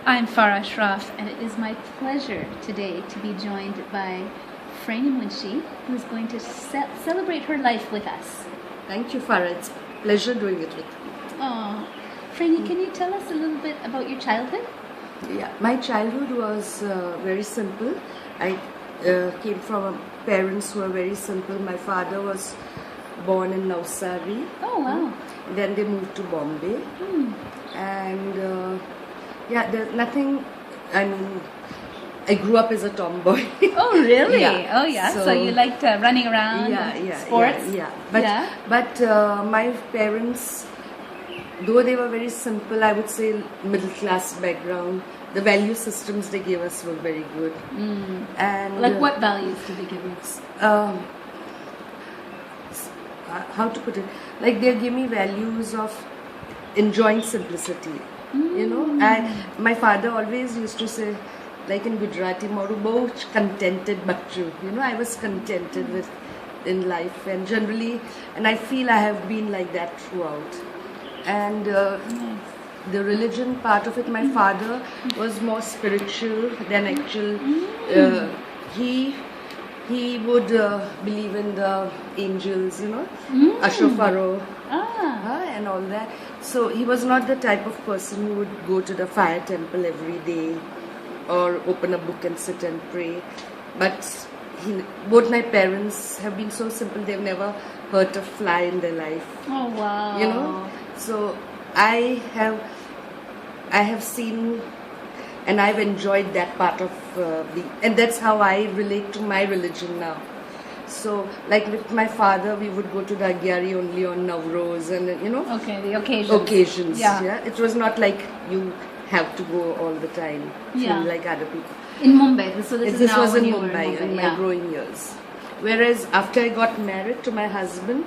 I'm Farah Ashraf, and it is my pleasure today to be joined by Freny Munshi, who is going to celebrate her life with us. Thank you, Farah. It's a pleasure doing it with you. Oh, Freny, can you tell us a little bit about your childhood? Yeah, my childhood was very simple. I came from parents who were very simple. My father was born in Navsari. Oh, wow. Then they moved to Bombay. And there's nothing, I grew up as a tomboy. Oh, really? Yeah. Oh, yeah. So you liked running around, sports? But my parents, though they were very simple, I would say middle class background, the value systems they gave us were very good. And like what values did they give you? How to put it? Like they give me values of enjoying simplicity. You know, and my father always used to say, like in Gujarati, "Maru bahut contented bachchu." You know, I was contented with in life, and generally, and I feel I have been like that throughout. And the religion part of it, my father was more spiritual than actual. He would believe in the angels, you know, Ashofaro, and all that. So he was not the type of person who would go to the fire temple every day or open a book and sit and pray. But both my parents have been so simple, they've never hurt a fly in their life. Oh, wow. You know, so I have seen and I've enjoyed that part of and that's how I relate to my religion now. So, like with my father, we would go to the Agyari only on Navroz and, you know. Okay, the occasions. Occasions, yeah. It was not like you have to go all the time, like other people. In Mumbai, so this was in Mumbai in my growing years. Whereas after I got married to my husband,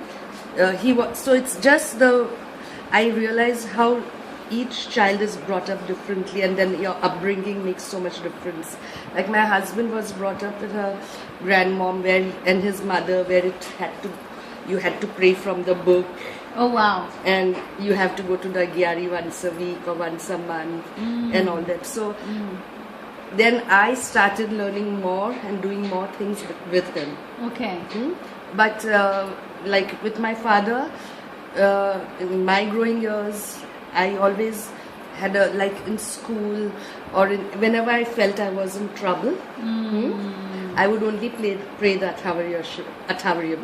so it's just I realized how each child is brought up differently, and then your upbringing makes so much difference. Like my husband was brought up with a grandmom and his mother, where you had to pray from the book. Oh, wow. And you have to go to the Agyari once a week or once a month and all that. So then I started learning more and doing more things with him. Okay. But like with my father, in my growing years, I always had like in school or whenever I felt I was in trouble, I would only pray the Athavariya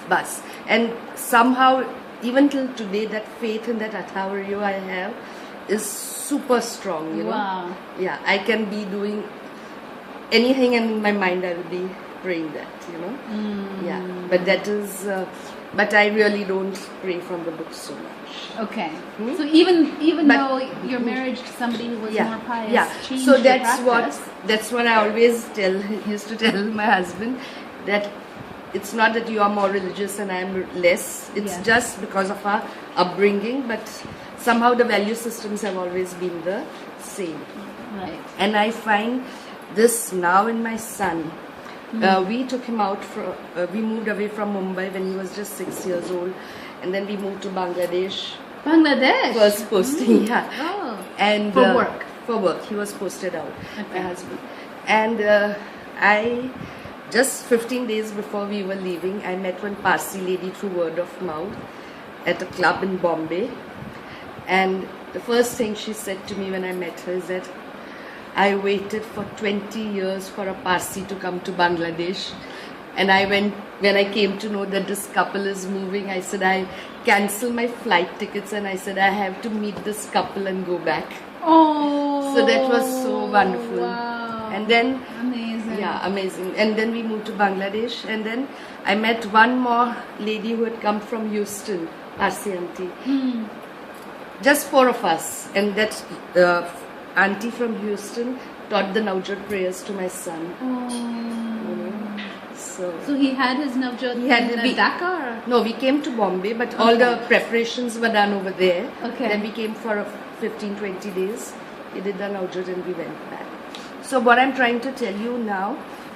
Bas. And somehow, even till today, that faith in that Athavariya I have is super strong, you know. Wow. Yeah, I can be doing anything and in my mind I will be praying that, you know. Yeah, but that is... but I really don't pray from the book so much. Okay. So even though you're married to somebody who was more pious, changed so your practice. that's what I always used to tell my husband, that it's not that you are more religious and I am less. It's just because of our upbringing, but somehow the value systems have always been the same. Right. And I find this now in my son. We took him out we moved away from Mumbai when he was just 6 years old, and then we moved to Bangladesh. Bangladesh? First posting, Oh. And for work? For work. He was posted out, my husband. And I, just 15 days before we were leaving, I met one Parsi lady through word of mouth at a club in Bombay. And the first thing she said to me when I met her is that I waited for 20 years for a Parsi to come to Bangladesh. And when I came to know that this couple is moving, I said, I cancel my flight tickets and I said, I have to meet this couple and go back. Oh. So that was so wonderful. Wow. And then... Amazing. Yeah, amazing. And then we moved to Bangladesh, and then I met one more lady who had come from Houston, Parsi auntie. Just 4 of us. And that... auntie from Houston taught the Navjot prayers to my son. So he had his Navjot in Dhaka? Or? No, we came to Bombay, but all the preparations were done over there. Okay. Then we came for 15-20 days. We did the Navjot and we went back. So what I'm trying to tell you now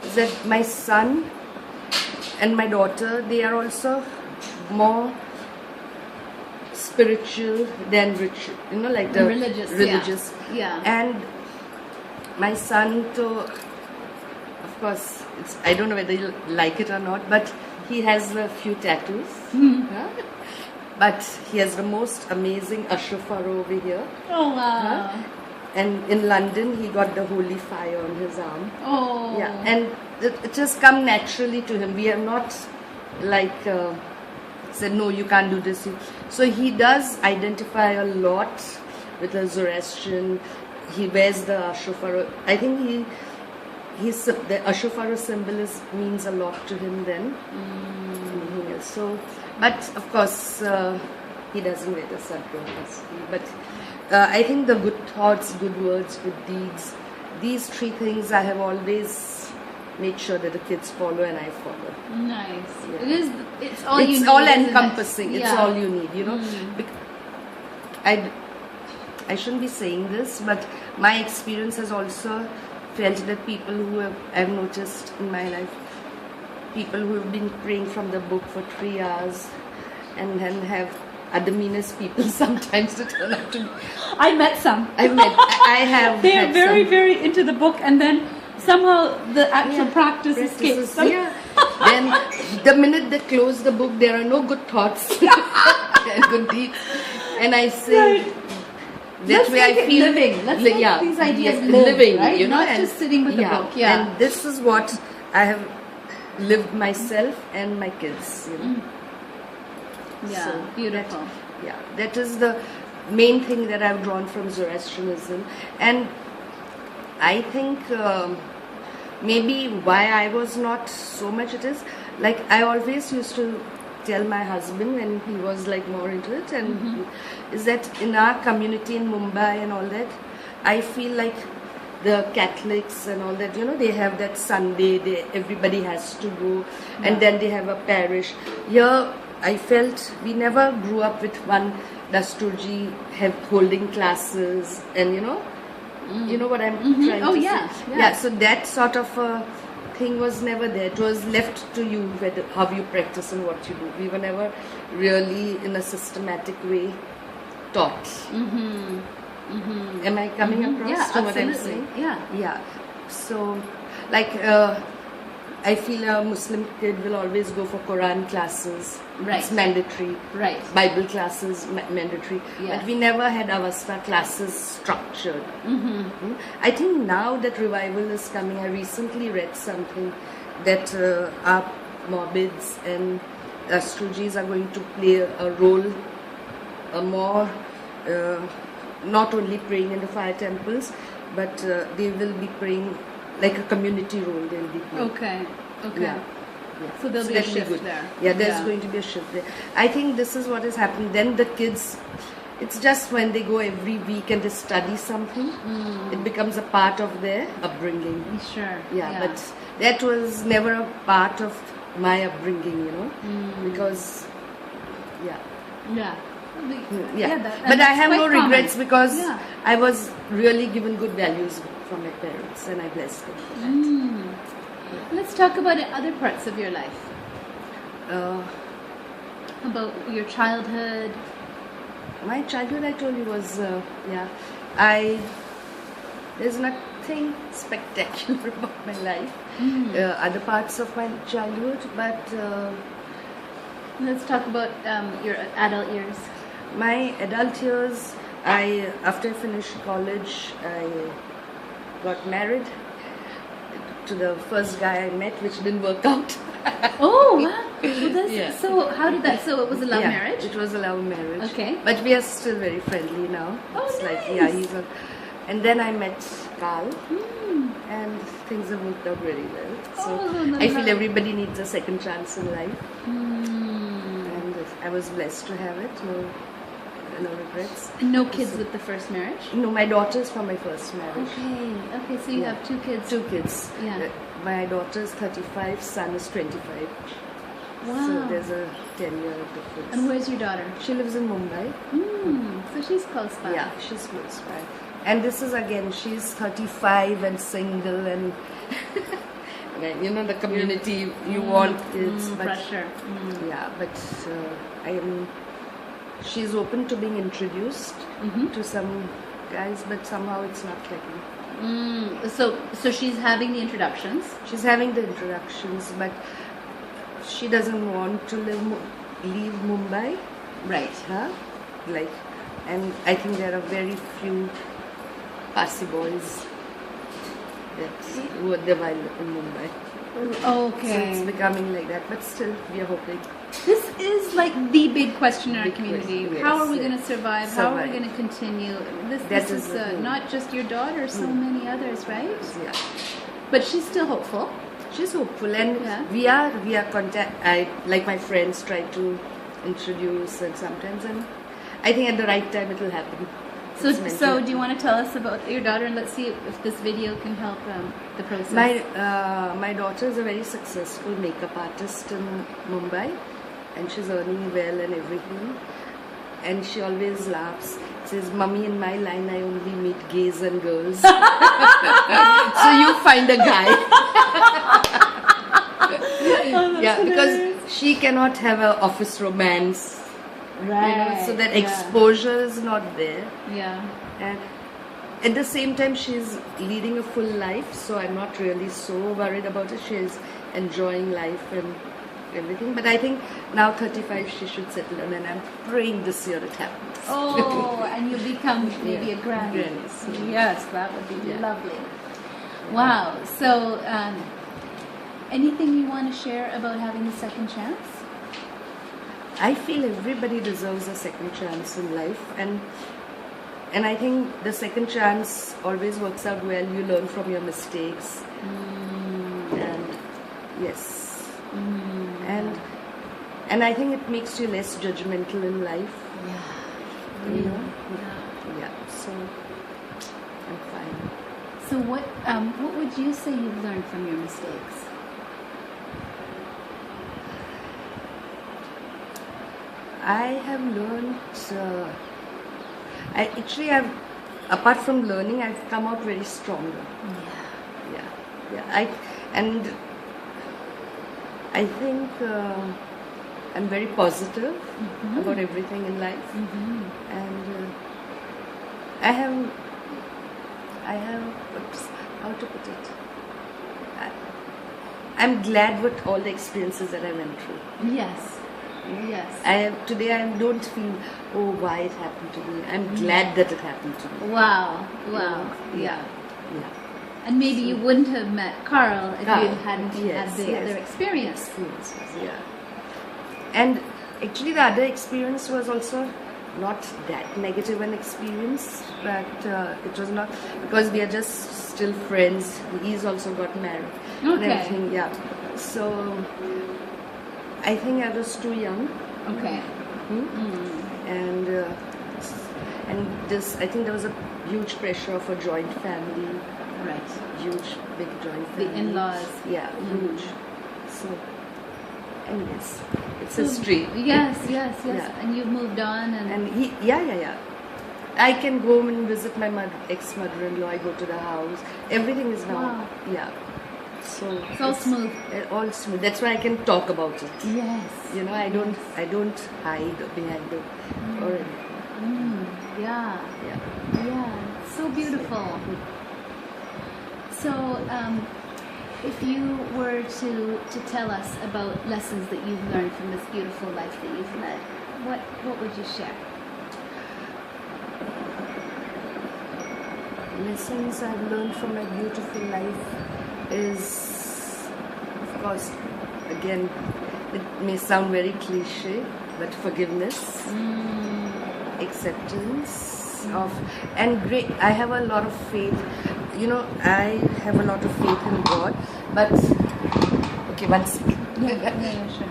is that my son and my daughter, they are also more spiritual than ritual, you know, like the religious. Yeah. And my son to, of course, I don't know whether you like it or not, but he has a few tattoos. But he has the most amazing ashufar over here. Oh, wow. And in London, he got the holy fire on his arm. Oh. Yeah, and it just come naturally to him. We have not said, no, you can't do this. So he does identify a lot with the Zoroastrian. He wears the ashufar. I think the ashufar symbol means a lot to him then. So, but of course, he doesn't wear the sadhguru. But I think the good thoughts, good words, good deeds, these three things I have always made sure that the kids follow and I follow. Nice. Yeah. It's all you need. It's all encompassing. It's Yeah. all you need, you know. I shouldn't be saying this, but my experience has also felt that people who I've noticed in my life, people who have been praying from the book for 3 hours and then are the meanest people sometimes to turn out to be. I met some. I have. They are had very, some. very into the book, and then somehow the actual practice escapes them. Yeah. Then the minute they close the book, there are no good thoughts and good deeds. And I say, Right. that way I feel living. Let's make these ideas live, living, right? you know, Not and, just sitting with the book. Yeah. And this is what I have lived myself and my kids, you know. Yeah, So beautiful. That is the main thing that I've drawn from Zoroastrianism. And I think maybe why I was not so much it is, like I always used to tell my husband when he was like more into it, and is that in our community in Mumbai and all that, I feel like the Catholics and all that, you know, they have that Sunday, everybody has to go, and then they have a parish. Here, I felt we never grew up with one Dasturji holding classes, and you know what I'm trying to say. Yeah, so that sort of thing was never there. It was left to you how you practice and what you do. We were never really in a systematic way taught. Am I coming across to what I'm saying? Yeah. So, like, I feel a Muslim kid will always go for Quran classes. Right. It's mandatory. Right. Bible classes, mandatory. Yeah. But we never had Avasta classes structured. I think now that revival is coming, I recently read something that our Morbids and Astrujis are going to play a role, more, not only praying in the fire temples, but they will be praying like a community role they'll be playing. Okay. Yeah. So there'll be a shift there. Yeah, there's going to be a shift there. I think this is what has happened. Then the kids, it's just when they go every week and they study something, it becomes a part of their upbringing. Sure. Yeah, but that was never a part of my upbringing, you know, because, But I have no regrets because I was really given good values from my parents and I blessed them. Let's talk about other parts of your life. About your childhood. My childhood, I told you, was there's nothing spectacular about my life. Other parts of my childhood, but let's talk about your adult years. My adult years, after I finished college, I got married to the first guy I met, which didn't work out. Oh, wow. So how did that? So it was a love marriage? It was a love marriage. Okay. But we are still very friendly now. Oh, it's nice. like, and then I met Carl, and things have worked out very well. So I feel everybody needs a second chance in life. And I was blessed to have it. No regrets. No kids with the first marriage? No, my daughter's from my first marriage. Okay, so you have 2 kids. 2 kids. Yeah. My daughter is 35, son is 25. Wow. So there's a 10-year difference. And where's your daughter? She lives in Mumbai. So she's close by. Yeah, she's close by. And this is again, she's 35 and single and you know the community, you want kids. But pressure. Yeah, but she's open to being introduced to some guys, but somehow it's not clicking. So she's having the introductions. She's having the introductions, but she doesn't want to leave Mumbai. Right. Huh? Like, and I think there are very few Parsi boys who are developed in Mumbai. Okay. So it's becoming like that, but still we are hoping. This is like the big question in our Big community. question, How yes, are we yes. going to survive? How are we going to continue? This is the thing. not just your daughter, so many others, right? Yeah. But she's still hopeful. She's hopeful, and Yeah. we are contact. I like my friends try to introduce, and sometimes, and I think at the right time it will happen. So do you want to tell us about your daughter, and let's see if this video can help the process? My daughter is a very successful makeup artist in Mumbai, and she's earning well and everything. And she always laughs. Says, "Mummy, in my line, I only meet gays and girls. So you find a guy." Yeah, because she cannot have an office romance. Right. You know, so that exposure is not there. Yeah. And at the same time, she's leading a full life, so I'm not really so worried about it. She's enjoying life and everything. But I think now 35, she should settle down, and I'm praying this year it happens. Oh, and you become maybe a granny. Yes, that would be lovely. Wow. So, anything you want to share about having a second chance? I feel everybody deserves a second chance in life, and I think the second chance always works out well. You learn from your mistakes, and yes, and I think it makes you less judgmental in life. Yeah. You know. Yeah. So I'm fine. So what would you say you've learned from your mistakes? I have learned. Apart from learning, I've come out very stronger. Yeah. I think I'm very positive about everything in life, and I have. How to put it? I'm glad with all the experiences that I went through. Yes. Yes. Today I don't feel, oh, why it happened to me. I'm glad that it happened to me. Wow. Yeah. And maybe you wouldn't have met Carl if you hadn't had the other experience. Yeah. And actually the other experience was also not that negative an experience, but it was not, because we are just still friends. He's also got married. Okay. And everything, yeah. So I think I was too young. Okay. And this, I think there was a huge pressure of a joint family. Right. Huge, big joint family. The in-laws. Yeah, huge. So, anyways, it's history. Yes. Yeah. And you've moved on, And yeah. I can go home and visit my ex-mother-in-law. I go to the house. Everything is now. Wow. Yeah. So it's all smooth. All smooth. That's why I can talk about it. Yes. You know, I don't hide behind it or anything. Yeah. So beautiful. So, if you were to tell us about lessons that you've learned from this beautiful life that you've led, what would you share? Lessons I've learned from my beautiful life is, of course, again, it may sound very cliche, but forgiveness, acceptance and great. I have a lot of faith. You know, I have a lot of faith in God, but okay, one second. Yeah, sure.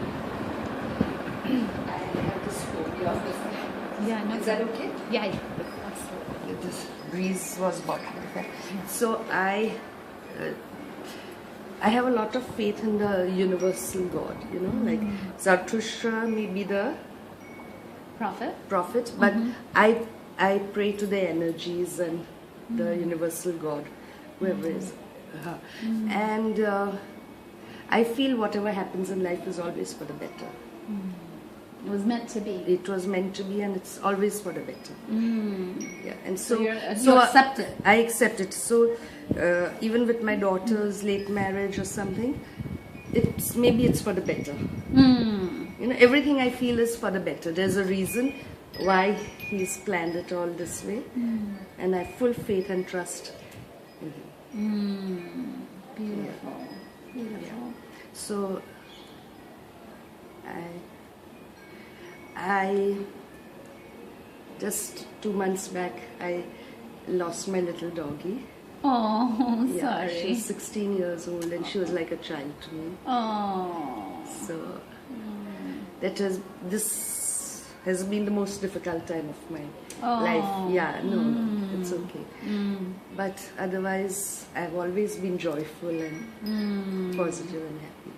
I have this phobia of this. Yeah, no. Is that okay? Yeah. Absolutely. This breeze was bottling. So I have a lot of faith in the universal God. You know, like Zarathustra may be the prophet, but I pray to the energies and the universal God, whoever is. And I feel whatever happens in life is always for the better. It was meant to be. It was meant to be, and it's always for the better. Yeah, and So so you accept it. I accept it. So even with my daughter's late marriage or something, it's for the better. You know, everything I feel is for the better. There's a reason why he's planned it all this way, and I have full faith and trust in him. Beautiful. Beautiful. Yeah. So I just 2 months back I lost my little doggy. Oh, Yeah, sorry. she's 16 years old and she was like a child to me. Oh. So this has been the most difficult time of my life. Yeah, no, it's okay. But otherwise, I've always been joyful and positive and happy.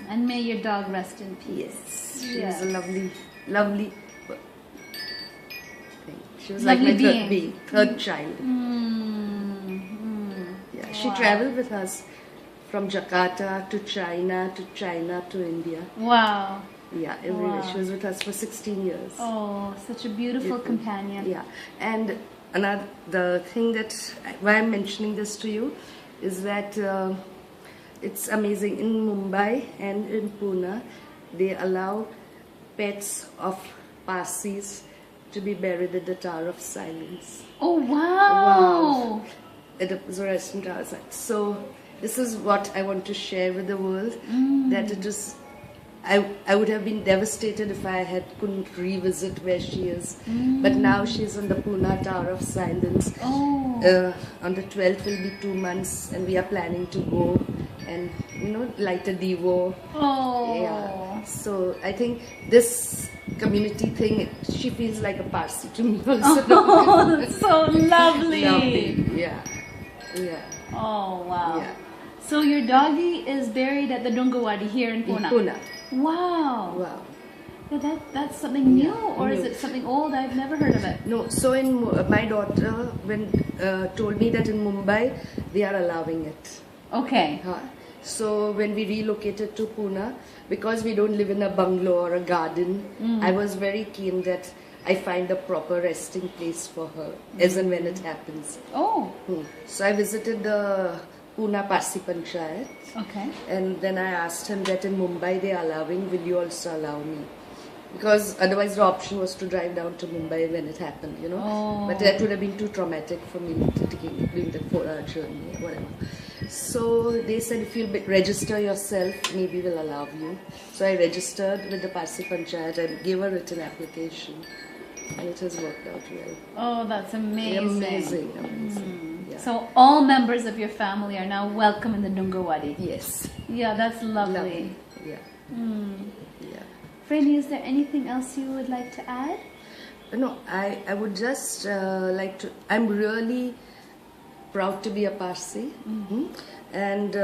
And may your dog rest in peace. Yes, she Yes. was a lovely thing. She was Lovely like my being. third child. Yeah, she traveled with us from Jakarta to China to India. Wow. Yeah, everywhere. Wow. She was with us for 16 years. Oh, such a beautiful companion. Yeah, and the thing that why I'm mentioning this to you is that it's amazing. In Mumbai and in Pune, they allow pets of Parsis to be buried at the Tower of Silence. Oh, wow. At the Zoroastrian Tower of Silence. So this is what I want to share with the world. That it is. I would have been devastated if I couldn't revisit where she is. But now she's on the Pune Tower of Silence. Oh. On the 12th will be 2 months, and we are planning to go and light a devo. Oh. Yeah. So I think this community thing, she feels like a Parsi to me also. Oh, that's so lovely. Lovely. Yeah. Yeah. Oh, wow. Yeah. So your doggy is buried at the Dungawadi here in In Pune. Pune. Wow. Wow. Yeah, that's something new, or is new. it something old? I've never heard of it. No, so my daughter told me that in Mumbai they are allowing it. Okay. So when we relocated to Pune, because we don't live in a bungalow or a garden, I was very keen that I find a proper resting place for her as and when it happens. Oh. So I visited the Pune Parsi Panchayat. Okay. And then I asked him that in Mumbai they are allowing, will you also allow me? Because otherwise the option was to drive down to Mumbai when it happened, Oh. But that would have been too traumatic for me doing the 4-hour journey or whatever. So they said if you'll register yourself, maybe we'll allow you. So I registered with the Parsi Panchayat and gave a written application. And it has worked out well. Oh, that's amazing. Amazing. Yeah. So all members of your family are now welcome in the Dungawadi. Yes. Yeah, that's lovely. Yeah. Yeah. Freny, is there anything else you would like to add? No, I would just like to. I'm really proud to be a Parsi, and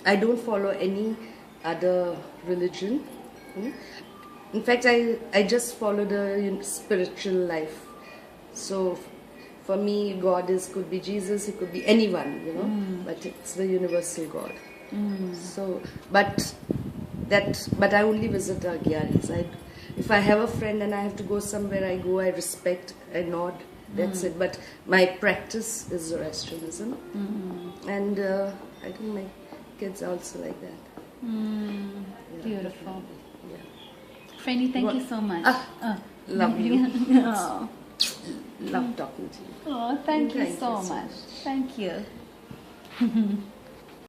I don't follow any other religion. In fact, I just follow the spiritual life. So for me, God could be Jesus, it could be anyone, but it's the universal God. So, but I only visit the Agyaris. If I have a friend and I have to go somewhere, I go, I respect, I nod, that's it. But my practice is Zoroastrianism. And I think my kids are also like that. Yeah, Beautiful. yeah. Freny, thank you so much. Love you. Oh. Love talking to you. Oh, thank you Thank so you so much. Thank you.